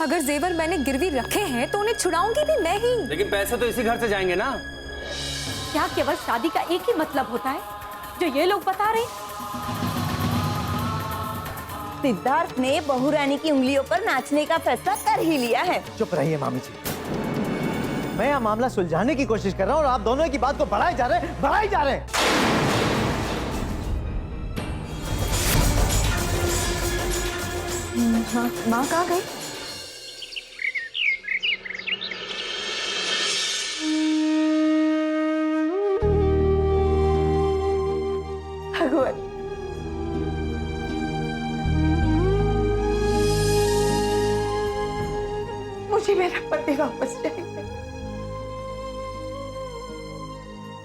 अगर जेवर मैंने गिरवी रखे हैं तो उन्हें छुड़ाऊंगी भी मैं ही। लेकिन पैसे तो इसी घर से जाएंगे ना। क्या केवल शादी का एक ही मतलब होता है जो ये लोग बता रहे? सिद्धार्थ ने बहू रानी की उंगलियों पर नाचने का फैसला कर ही लिया है। चुप रहिए मामी जी, मैं यह मामला सुलझाने की कोशिश कर रहा हूँ और आप दोनों की बात को बढ़ाए जा रहे हैं। हाँ, माँ कहाँ गई? भगवान, मुझे मेरा पति वापस चाहिए।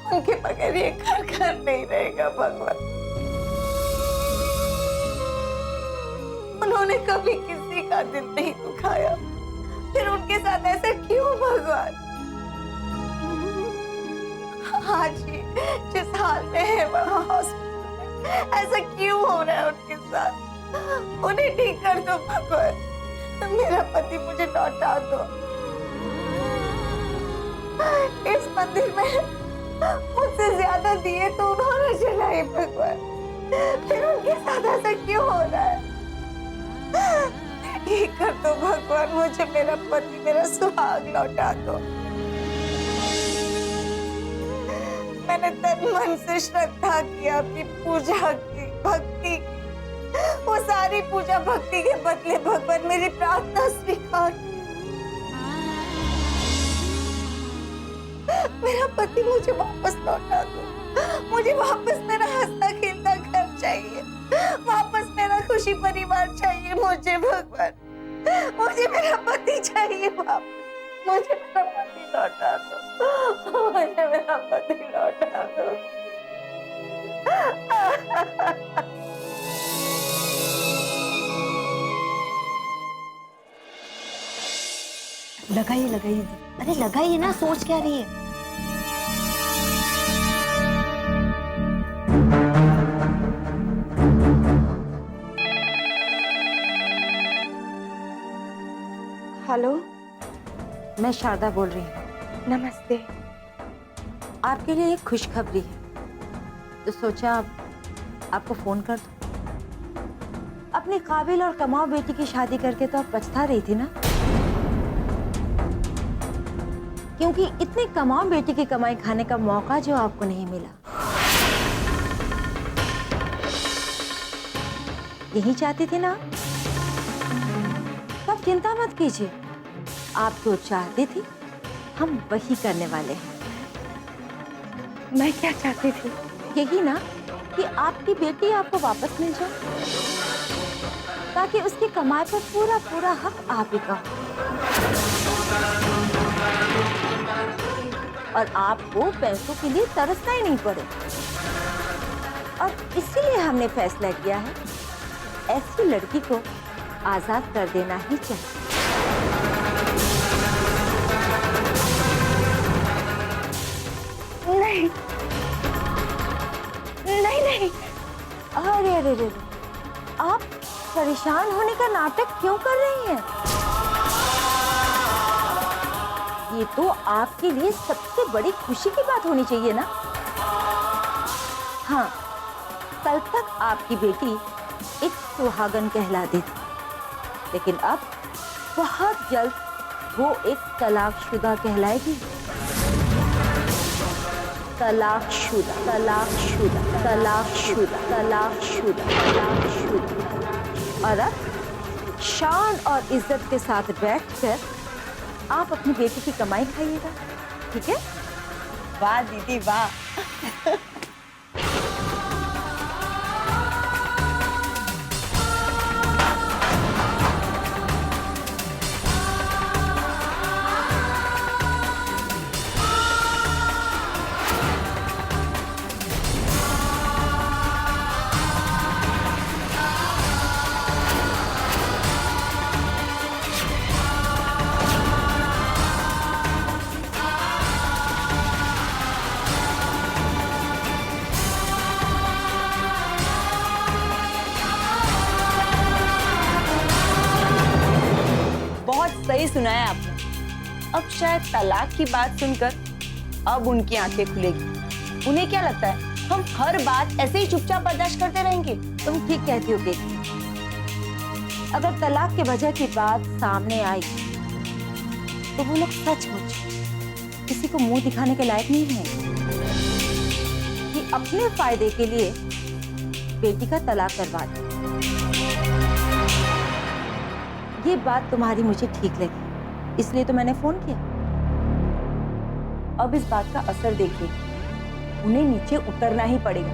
उनके बगैर ये घर नहीं रहेगा भगवान। उन्होंने कभी किसी का दिल नहीं दुखाया, फिर उनके साथ ऐसा क्यों भगवान? आज ही जिस हाल में है वहाँ हॉस्पिटल में, ऐसा क्यों हो रहा है उनके साथ? उन्हें ठीक कर दो भगवान, मेरा पति मुझे लौटा दो। इस मंदिर में मुझसे ज्यादा दिए तो उन्होंने जलाए भगवान, फिर उनके साथ ऐसा क्यों हो रहा है? ठीक कर दो भगवान, मुझे मेरा पति, मेरा सुहाग लौटा दो। मैंने तन मन से श्रद्धा की, आपकी पूजा की, भक्ति की। वो सारी पूजा भक्ति के बदले भगवान मेरी प्रार्थना स्वीकार की। मेरा पति मुझे वापस लौटा दो। मुझे वापस मेरा हंसता खेलता घर चाहिए, वापस मेरा खुशी परिवार चाहिए मुझे भगवान। मुझे मेरा पति चाहिए वापस। मुझे मेरा पति लौटा दो। मुझे मेरा पति लौटा दो। लगाइए लगाइए, अरे लगाइए ना, सोच क्या रही है? हेलो, मैं शारदा बोल रही हूँ। नमस्ते। आपके लिए एक खुशखबरी है, तो सोचा आपको फोन कर दूं। अपनी काबिल और कमाऊ बेटी की शादी करके तो आप पछता रही थी ना, क्योंकि इतनी कमाऊ बेटी की कमाई खाने का मौका जो आपको नहीं मिला। यही चाहती थी ना? तब चिंता मत कीजिए, आप जो चाहती थी हम वही करने वाले हैं। मैं क्या चाहती थी? यही ना कि आपकी बेटी आपको वापस मिल जाए, ताकि उसकी कमाई पर पूरा पूरा हक आप ही का हो और आपको पैसों के लिए तरसना ही नहीं पड़े। और इसीलिए हमने फैसला किया है, ऐसी लड़की को आजाद कर देना ही चाहिए। नहीं नहीं नहीं, अरे अरे अरे, आप परेशान होने का नाटक क्यों कर रही हैं? ये तो आपके लिए सबसे बड़ी खुशी की बात होनी चाहिए ना। हाँ, कल तक आपकी बेटी एक सुहागन कहलाती थी, लेकिन अब बहुत जल्द वो एक तलाकशुदा कहलाएगी। तलाकशुदा, तलाकशुदा, तलाकशुदा, तलाकशुदा, तलाकशुदा। और अब शान और इज्जत के साथ बैठकर आप अपनी बेटी की कमाई खाइएगा, ठीक है? वाह दीदी वाह। सही सुना है आपने। अब शायद तलाक की बात सुनकर अब उनकी आंखें खुलेगी। उन्हें क्या लगता है हम हर बात ऐसे ही चुपचाप बर्दाश्त करते रहेंगे? तुम ठीक कहती हो बेटी। अगर तलाक के वजह की बात सामने आई तो वो लोग सचमुच किसी को मुंह दिखाने के लायक नहीं है कि अपने फायदे के लिए बेटी का तलाक करवा दे। ये बात तुम्हारी मुझे ठीक लगी, इसलिए तो मैंने फोन किया। अब इस बात का असर देखिए, उन्हें नीचे उतरना ही पड़ेगा।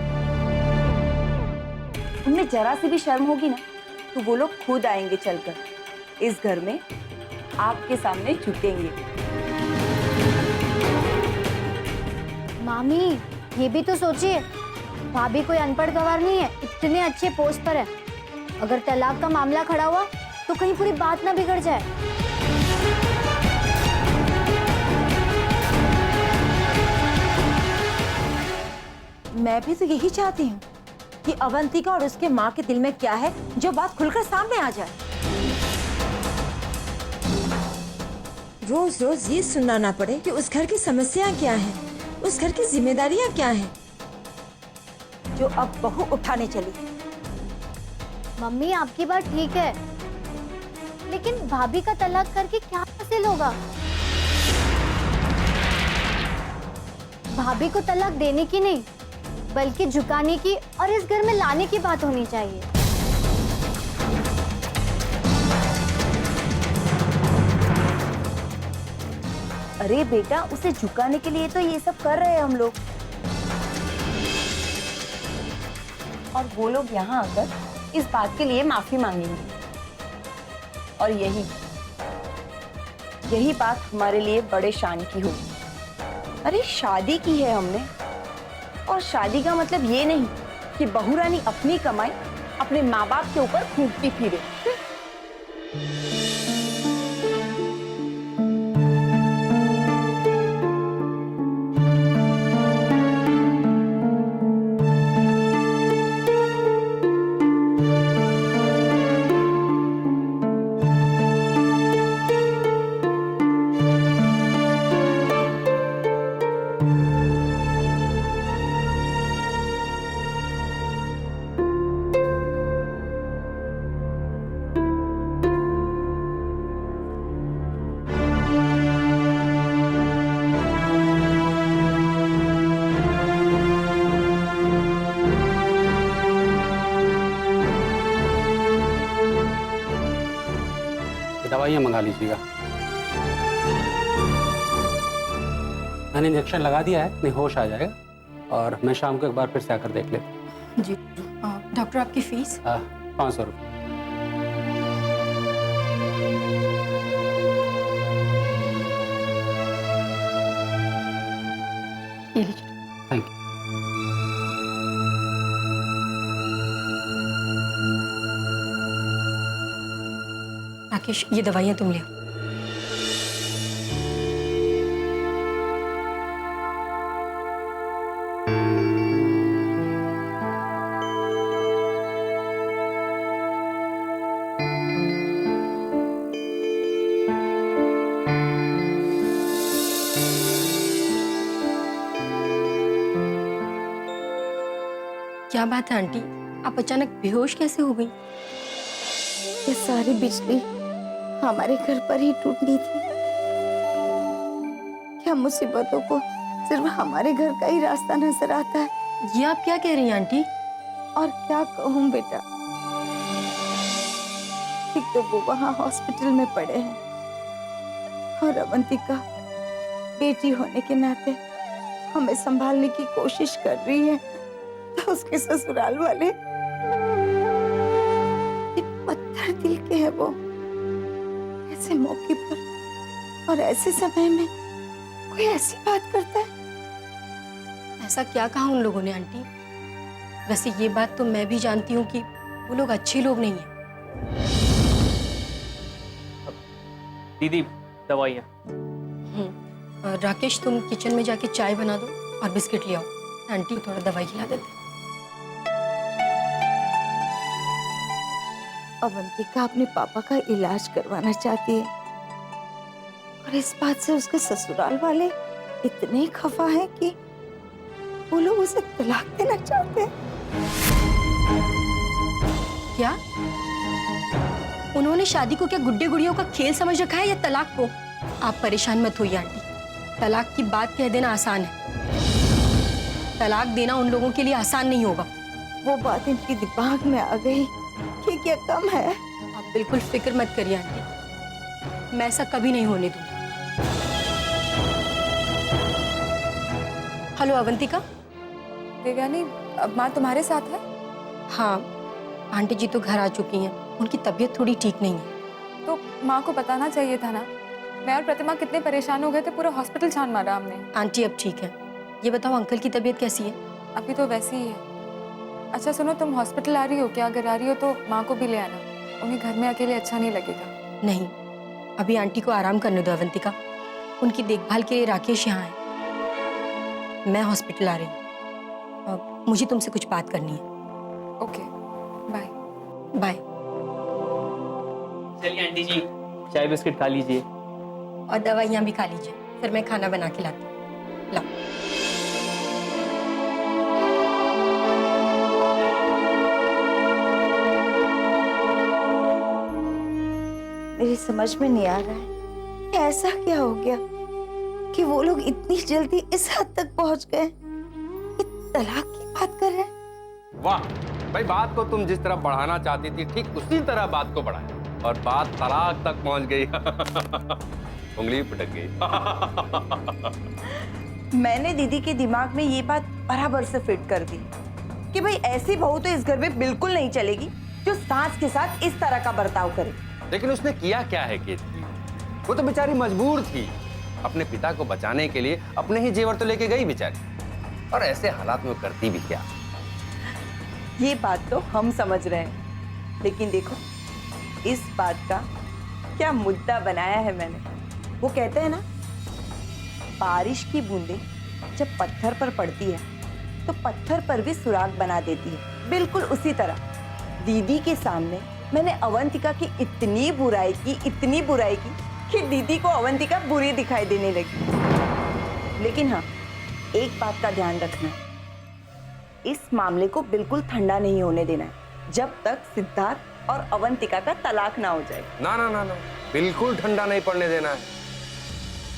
उनमें जरा सी भी शर्म होगी ना तो वो लोग खुद आएंगे चलकर इस घर में आपके सामने झुकेंगे। मामी, ये भी तो सोचिए, भाभी कोई अनपढ़ गवार नहीं है, इतने अच्छे पोस्ट पर है। अगर तलाक का मामला खड़ा हुआ तो कहीं पूरी बात ना बिगड़ जाए। मैं भी तो यही चाहती हूँ कि अवंतिका और उसके माँ के दिल में क्या है जो बात खुलकर सामने आ जाए। रोज रोज ये सुनना ना पड़े कि उस घर की समस्या क्या है, उस घर की जिम्मेदारियां क्या हैं, जो अब बहू उठाने चली। मम्मी, आपकी बात ठीक है, लेकिन भाभी का तलाक करके क्या हासिल होगा? भाभी को तलाक देने की नहीं, बल्कि झुकाने की और इस घर में लाने की बात होनी चाहिए। अरे बेटा, उसे झुकाने के लिए तो ये सब कर रहे हैं हम लोग। और वो लोग यहाँ आकर इस बात के लिए माफी मांगेंगे। और यही बात हमारे लिए बड़े शान की होगी। अरे शादी की है हमने, और शादी का मतलब ये नहीं कि बहू रानी अपनी कमाई अपने माँ बाप के ऊपर फूंकती फिरे। दवाइयाँ मंगा लीजिएगा। मैंने इंजेक्शन लगा दिया है, नहीं होश आ जाएगा। और मैं शाम को एक बार फिर से आकर देख लेता हूँ। जी डॉक्टर, आपकी फीस? 500 रुपये। ये लीजिए। Thank you. राकेश, ये दवाइयाँ तुम ले आओ। क्या बात है आंटी, आप अचानक बेहोश कैसे हो गई? ये सारी बिजली हमारे घर पर ही टूटनी थी। क्या मुसीबतों को सिर्फ हमारे घर का ही रास्ता नजर आता है? ये आप क्या कह रही हैं आंटी? और क्या कहूँ बेटा, एक तो वो वहाँ हॉस्पिटल में पड़े हैं और अवंतिका बेटी होने के नाते हमें संभालने की कोशिश कर रही है, तो उसके ससुराल वाले ये पत्थर दिल के हैं। वो ऐसे मौके पर और ऐसे समय में कोई ऐसी बात करता है? ऐसा क्या कहा उन लोगों ने आंटी? वैसे ये बात तो मैं भी जानती हूँ कि वो लोग अच्छे लोग नहीं हैं। दीदी दवाइयाँ। राकेश, तुम किचन में जाके चाय बना दो और बिस्किट ले आओ। आंटी थोड़ा दवाई खिला देते। अवंतिका अपने पापा का इलाज करवाना चाहती है, और इस बात से उसके ससुराल वाले इतने खफा हैं कि वो लोग उसे तलाक देना चाहते हैं। क्या उन्होंने शादी को क्या गुड्डे गुड़ियों का खेल समझ रखा है या तलाक को? आप परेशान मत होइए आंटी, तलाक की बात कह देना आसान है, तलाक देना उन लोगों के लिए आसान नहीं होगा। वो बात इनके दिमाग में आ गई कि क्या कम है। आप बिल्कुल फिक्र मत करिए आंटी, मैं ऐसा कभी नहीं होने दूंगी। हेलो अवंतिका। देवयानी, अब माँ तुम्हारे साथ है? हाँ, आंटी जी तो घर आ चुकी हैं, उनकी तबीयत थोड़ी ठीक नहीं है। तो माँ को बताना चाहिए था ना। मैं और प्रतिमा कितने परेशान हो गए थे, पूरा हॉस्पिटल छान मारा हमने। आंटी अब ठीक है। ये बताओ अंकल की तबीयत कैसी है? अभी तो वैसी ही है। अच्छा सुनो, तुम हॉस्पिटल आ रही हो क्या? अगर आ रही हो तो माँ को भी ले आना, उन्हें घर में अकेले अच्छा नहीं लगेगा। नहीं, अभी आंटी को आराम करने दो अवंतिका, उनकी देखभाल के लिए राकेश यहाँ है। मैं हॉस्पिटल आ रही हूँ, अब मुझे तुमसे कुछ बात करनी है। Okay, bye. बाय। चलिए आंटी जी, चाय बिस्किट खा लीजिए। और दवाइयाँ भी खा लीजिए, फिर मैं खाना बना के लाती हूँ। लाओ। मेरी समझ में नहीं आ रहा है कि ऐसा क्या हो गया कि वो लोग इतनी जल्दी इस हद तक पहुंच गए कि तलाक की बात कर रहे हैं। वाह भाई, बात को तुम जिस तरह बढ़ाना चाहती थी ठीक उसी तरह बात को बढ़ाया और बात तलाक तक पहुंच गई। उंगली पटक गई। मैंने दीदी के दिमाग में ये बात बराबर से फिट कर दी कि भाई ऐसी बहू तो इस घर में बिल्कुल नहीं चलेगी जो सास के साथ इस तरह का बर्ताव करे। लेकिन उसने किया क्या है केतकी? वो तो बेचारी मजबूर थी, अपने पिता को बचाने के लिए अपने ही जेवर तो लेके गई बेचारी, और ऐसे हालात में करती भी क्या? ये बात तो हम समझ रहे हैं, लेकिन देखो इस बात का क्या मुद्दा बनाया है मैंने। वो कहते हैं ना, बारिश की बूंदें जब पत्थर पर पड़ती है तो पत्थर पर भी सुराग बना देती है। बिल्कुल उसी तरह दीदी के सामने मैंने अवंतिका की इतनी बुराई की कि दीदी को अवंतिका बुरी दिखाई देने लगी। लेकिन हाँ, एक बात का ध्यान रखना है, इस मामले को बिल्कुल ठंडा नहीं होने देना है जब तक सिद्धार्थ और अवंतिका का तलाक ना हो जाए। ना ना ना ना, बिल्कुल ठंडा नहीं पड़ने देना है।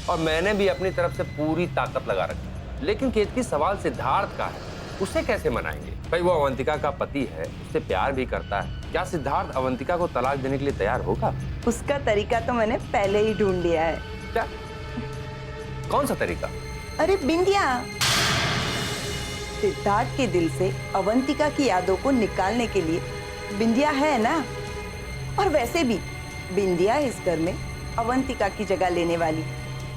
और मैंने भी अपनी तरफ से पूरी ताकत लगा रखी है। लेकिन केतकी, सवाल सिद्धार्थ का है, उसे कैसे मनाएंगे? भाई वो अवंतिका का पति है, उससे प्यार भी करता है। क्या सिद्धार्थ अवंतिका को तलाक देने के लिए तैयार होगा? उसका तरीका तो मैंने पहले ही ढूंढ लिया है। क्या? कौन सा तरीका? अरे बिंदिया। सिद्धार्थ के दिल से अवंतिका की यादों को निकालने के लिए बिंदिया है ना। और वैसे भी बिंदिया इस घर में अवंतिका की जगह लेने वाली,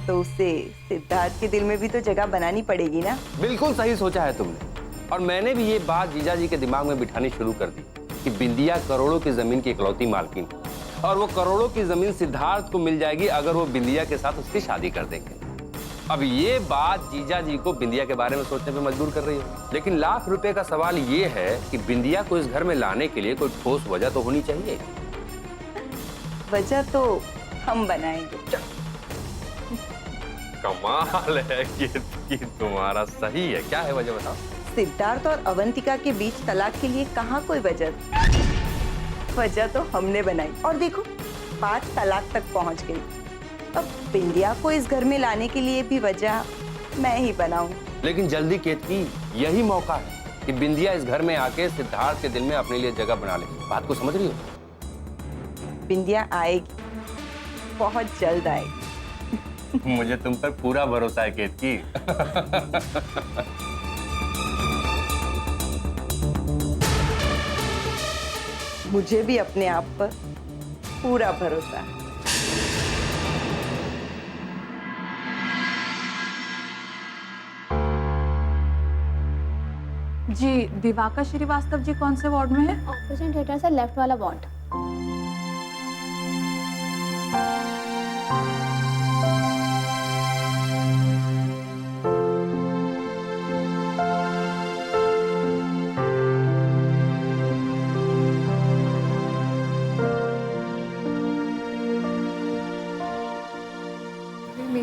तो उससे सिद्धार्थ के दिल में भी तो जगह बनानी पड़ेगी ना। बिल्कुल सही सोचा है तुमने। और मैंने भी ये बात जीजा जी के दिमाग में बिठानी शुरू कर दी कि बिंदिया करोड़ों की जमीन की इकलौती मालकिन, और वो करोड़ों की जमीन सिद्धार्थ को मिल जाएगी अगर वो बिंदिया के साथ उसकी शादी कर देंगे। अब ये बात जीजा जी को बिंदिया के बारे में सोचने पे मजबूर कर रही है। लेकिन लाख रुपए का सवाल ये है कि बिंदिया को इस घर में लाने के लिए कोई ठोस वजह तो होनी चाहिए। वजह तो हम बनाएंगे। कमाल है कि तुम्हारा। सही है, क्या है वजह बताओ? सिद्धार्थ और अवंतिका के बीच तलाक के लिए कहाँ कोई वजह? वजह तो हमने बनाई, और देखो बात तलाक तक पहुंच गई। अब बिंदिया को इस घर में लाने के लिए भी वजह मैं ही बनाऊं। लेकिन जल्दी केतकी, यही मौका है कि बिंदिया इस घर में आके सिद्धार्थ के दिल में अपने लिए जगह बना ले। बात को समझ रही हो? बिंदिया आएगी, बहुत जल्द आएगी। मुझे तुम पर पूरा भरोसा है केतकी। मुझे भी अपने आप पर पूरा भरोसा है। जी, दिवाकर श्रीवास्तव जी कौन से वार्ड में है? ऑपरेशन थिएटर से लेफ्ट वाला वार्ड।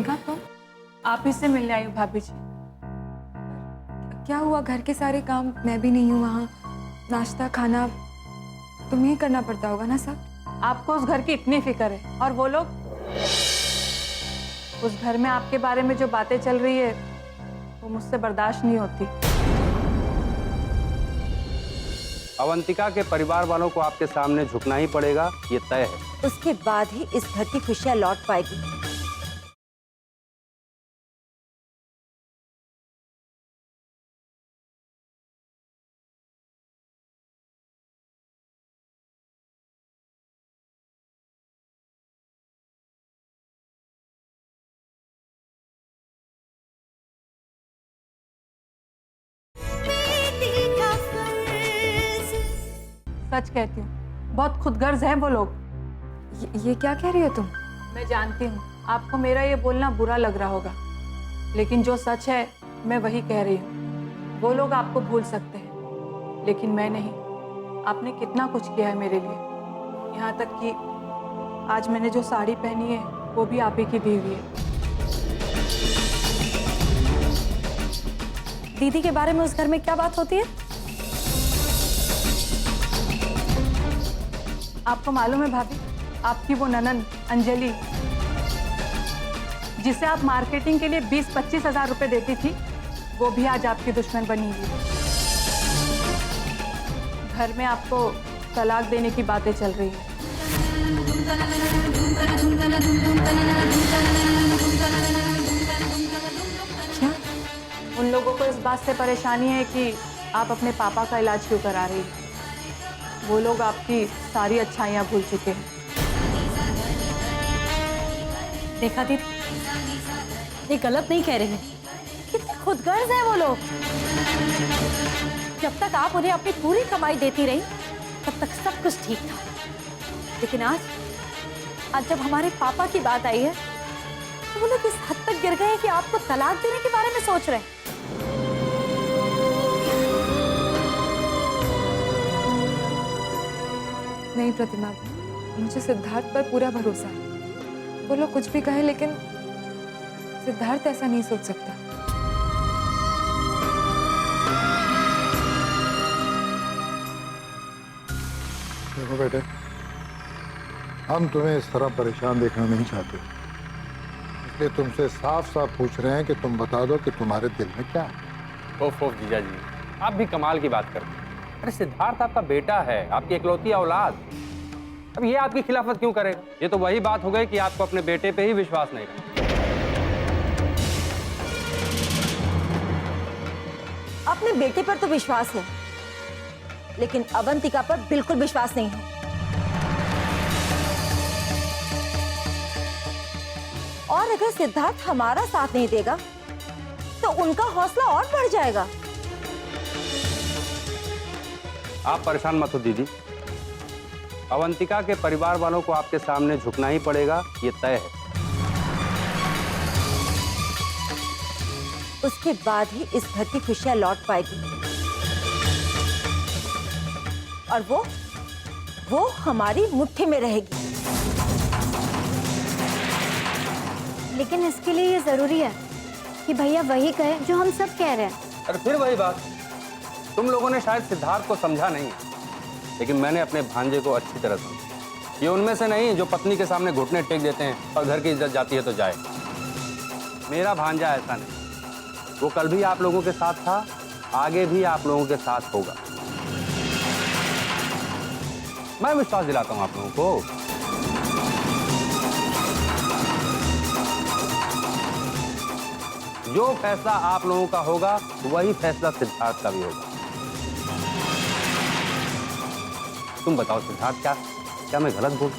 मेघा तुम? आप ही से मिलने आई हो भाभी जी। क्या हुआ, घर के सारे काम मैं भी नहीं हूँ वहाँ, नाश्ता खाना तुम्हें ही करना पड़ता होगा ना सब। आपको उस घर की इतनी फिक्र है और वो लोग, उस घर में आपके बारे में जो बातें चल रही है वो मुझसे बर्दाश्त नहीं होती। अवंतिका के परिवार वालों को आपके सामने झुकना ही पड़ेगा, ये तय है। उसके बाद ही इस घर की खुशियां लौट पाएगी। सच कहती हूँ, बहुत खुदगर्ज हैं वो लोग। ये क्या कह रही हो तुम? मैं जानती हूँ आपको मेरा ये बोलना बुरा लग रहा होगा, लेकिन जो सच है मैं वही कह रही हूँ। वो लोग आपको भूल सकते हैं, लेकिन मैं नहीं। आपने कितना कुछ किया है मेरे लिए, यहाँ तक कि आज मैंने जो साड़ी पहनी है वो भी आप ही की दी हुई है। दीदी के बारे में उस घर में क्या बात होती है? आपको मालूम है भाभी, आपकी वो ननद अंजलि, जिसे आप मार्केटिंग के लिए 20-25 हजार रुपए देती थी, वो भी आज आपकी दुश्मन बनी हुई है। घर में आपको तलाक देने की बातें चल रही है। क्या? उन लोगों को इस बात से परेशानी है कि आप अपने पापा का इलाज क्यों करा रही हैं। वो लोग आपकी सारी अच्छाइयाँ भूल चुके हैं। देखा दीदी, ये गलत नहीं कह रही है। कितने खुदगर्ज हैं वो लोग। जब तक आप उन्हें अपनी पूरी कमाई देती रही तब तक सब कुछ ठीक था, लेकिन आज जब हमारे पापा की बात आई है तो वो लोग इस हद तक गिर गए हैं कि आपको तलाक देने के बारे में सोच रहे हैं। नहीं प्रतिमा, मुझे सिद्धार्थ पर पूरा भरोसा है। वो लोग कुछ भी कहे, लेकिन सिद्धार्थ ऐसा नहीं सोच सकता। देखो बेटे, हम तुम्हें इस तरह परेशान देखना नहीं चाहते, इसलिए तुमसे साफ साफ पूछ रहे हैं कि तुम बता दो कि तुम्हारे दिल में क्या है। ओफ जीजा जी, आप भी कमाल की बात करते हैं। अरे सिद्धार्थ आपका बेटा है, आपकी इकलौती औलाद। अब ये आपकी खिलाफत क्यों करेगा? ये तो वही बात हो गई कि आपको अपने बेटे पे ही विश्वास नहीं रहा। अपने बेटे पर तो विश्वास है, लेकिन अवंतिका पर बिल्कुल विश्वास नहीं है। और अगर सिद्धार्थ हमारा साथ नहीं देगा तो उनका हौसला और बढ़ जाएगा। आप परेशान मत हो दीदी, अवंतिका के परिवार वालों को आपके सामने झुकना ही पड़ेगा, ये तय है। उसके बाद ही इस घर की खुशियां लौट पाएगी, और वो हमारी मुट्ठी में रहेगी। लेकिन इसके लिए ये जरूरी है कि भैया वही कहे जो हम सब कह रहे हैं। अरे फिर वही बात, तुम लोगों ने शायद सिद्धार्थ को समझा नहीं है, लेकिन मैंने अपने भांजे को अच्छी तरह समझा। ये उनमें से नहीं जो पत्नी के सामने घुटने टेक देते हैं और घर की इज्जत जाती है तो जाए। मेरा भांजा ऐसा नहीं, वो कल भी आप लोगों के साथ था, आगे भी आप लोगों के साथ होगा। मैं विश्वास दिलाता हूं आप लोगों को। जो फैसला आप लोगों का होगा वही फैसला सिद्धार्थ का भी होगा। तुम बताओ सिद्धार्थ, क्या मैं गलत बोल?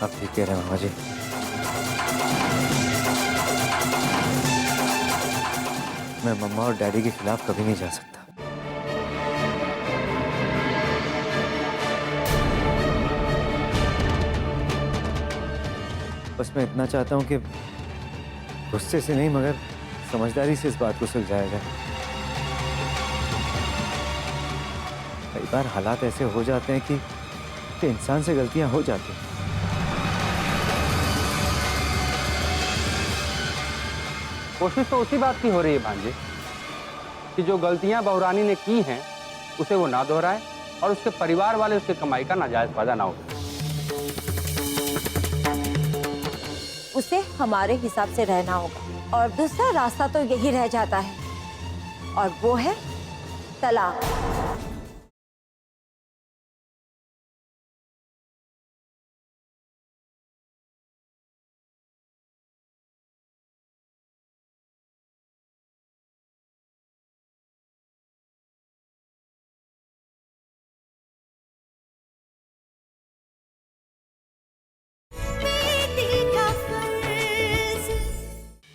आप ठीक कह रहे हैं मामा जी। मैं मम्मा और डैडी के खिलाफ कभी नहीं जा सकता। बस मैं इतना चाहता हूं कि गुस्से से नहीं मगर समझदारी से इस बात को सुलझाया जाए। कई बार हालात ऐसे हो जाते हैं कि कि इंसान से गलतियां हो जाती हैं। कोशिश तो उसी बात की हो रही है भांजे कि जो गलतियां बहुरानी ने की हैं उसे वो ना दोहराए और उसके परिवार वाले उसके कमाई का नाजायज फायदा ना उठाए। उसे हमारे हिसाब से रहना होगा और दूसरा रास्ता तो यही रह जाता है और वो है तलाक।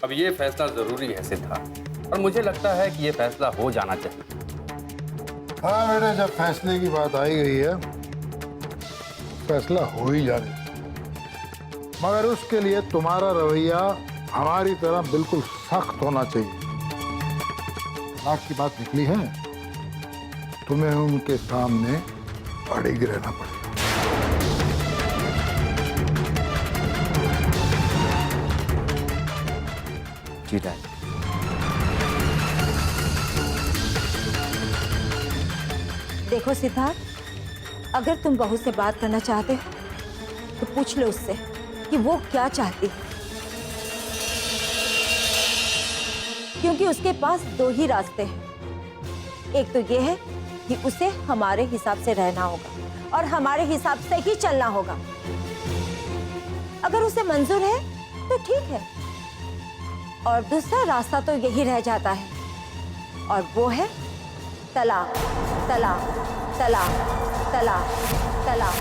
अब ये फैसला जरूरी है सिद्धार्थ, और मुझे लगता है कि ये फैसला हो जाना चाहिए। हाँ बेटे, जब फैसले की बात आई गई है फैसला हो ही जाने, मगर उसके लिए तुम्हारा रवैया हमारी तरह बिल्कुल सख्त होना चाहिए। तलाक की बात निकली है, तुम्हें उनके सामने अड़िग रहना पड़ेगा। जी डैड। देखो सिद्धार्थ, अगर तुम बहू से बात करना चाहते हो तो पूछ लो उससे कि वो क्या चाहती है, क्योंकि उसके पास दो ही रास्ते हैं। एक तो ये है कि उसे हमारे हिसाब से रहना होगा और हमारे हिसाब से ही चलना होगा। अगर उसे मंजूर है तो ठीक है, और दूसरा रास्ता तो यही रह जाता है और वो है तलाक, तलाक, तलाक, तलाक, तलाक,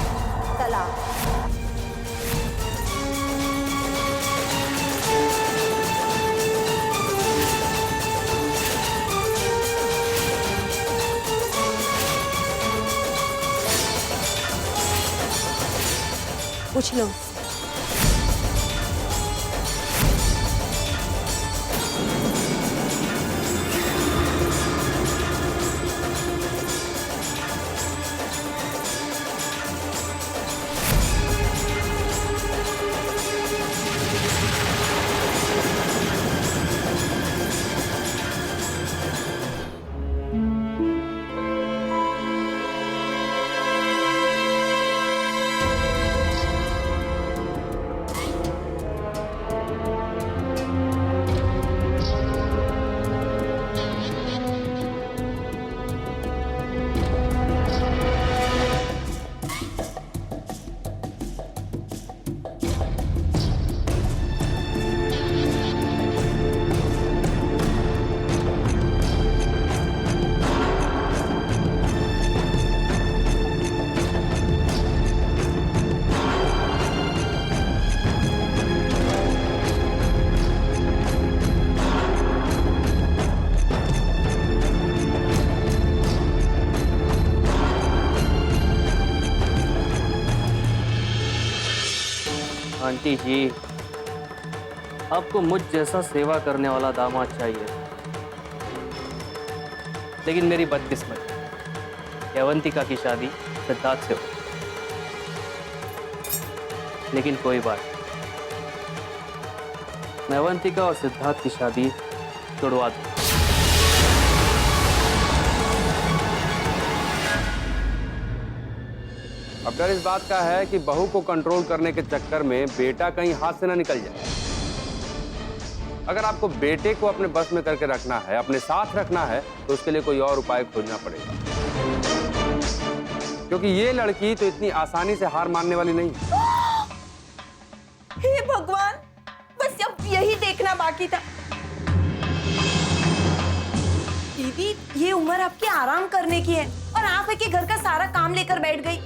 तलाक। पूछ लो। आंटी जी, आपको मुझ जैसा सेवा करने वाला दामाद चाहिए, लेकिन मेरी बदकिस्मत कि अवंतिका की शादी सिद्धार्थ से हो। लेकिन कोई बात, मैं अवंतिका और सिद्धार्थ की शादी तोड़वा दूं। अब डर इस बात का है कि बहू को कंट्रोल करने के चक्कर में बेटा कहीं हाथ से ना निकल जाए। अगर आपको बेटे को अपने बस में करके रखना है, अपने साथ रखना है, तो उसके लिए कोई और उपाय खोजना पड़ेगा, क्योंकि ये लड़की तो इतनी आसानी से हार मानने वाली नहीं। हे भगवान, बस अब यही देखना बाकी था। दीदी, ये उम्र आपकी आराम करने की है और आप है कि घर का सारा काम लेकर बैठ गई।